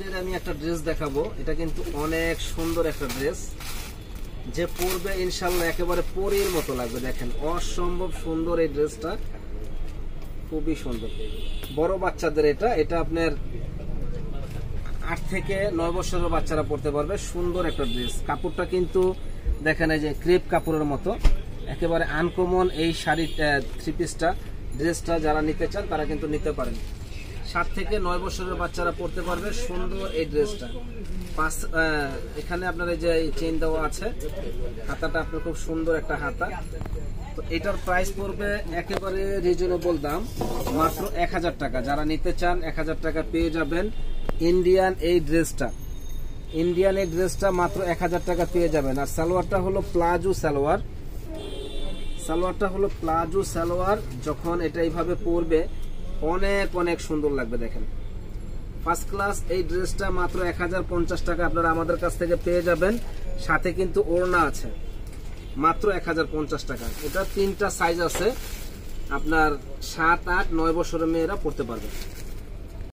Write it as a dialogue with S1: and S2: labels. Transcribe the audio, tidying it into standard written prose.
S1: বাচ্চাদের আমি একটা ড্রেস দেখাবো, এটা কিন্তু অনেক সুন্দর একটা ড্রেস, যে পরবে ইনশাআল্লাহ একেবারে পরীর মতো লাগবে। দেখেন অসম্ভব সুন্দর এই ড্রেসটা, খুবই সুন্দর। বড় বাচ্চাদের এটা আপনার 8 থেকে 9 বছরের বাচ্চারা পরতে পারবে। সুন্দর একটা ড্রেস, কাপড়টা কিন্তু দেখেন এই যে ক্রেপ কাপড়ের মতো, একেবারে আনকমন এই শাড়ি থ্রি পিসটা ড্রেসটা যারা নিতে চান তারা কিন্তু নিতে পারেন। 7 থেকে 9 বছরের বাচ্চারা পরতে পারবে সুন্দর এই ড্রেসটা। এখানে আপনার এই যে চেইন দেওয়া আছে, হাতাটা আপনার খুব সুন্দর একটা হাতা। তো এটার প্রাইস পড়বে একেবারে রিজনেবল দাম, মাত্র 1000 টাকা। যারা নিতে চান 1000 টাকা পেয়ে যাবেন ইন্ডিয়ান এই ড্রেসটা। ইন্ডিয়ান এই ড্রেসটা মাত্র 1000 টাকা পেয়ে যাবেন। আর সালোয়ারটা হলো প্লাজো সালোয়ার, সালোয়ারটা হলো প্লাজো সালোয়ার। যখন এটা এইভাবে পরবে অনেক অনেক সুন্দর লাগবে। দেখেন ফার্স্ট ক্লাস এই ড্রেসটা মাত্র 1050 টাকা আপনারা আমাদের কাছ থেকে পেয়ে যাবেন। সাথে কিন্তু ওড়না আছে, মাত্র 1050 টাকা। এটা 3টা সাইজ আছে, আপনার 7, 8, 9 বছরের মেয়েরা পড়তে পারবে।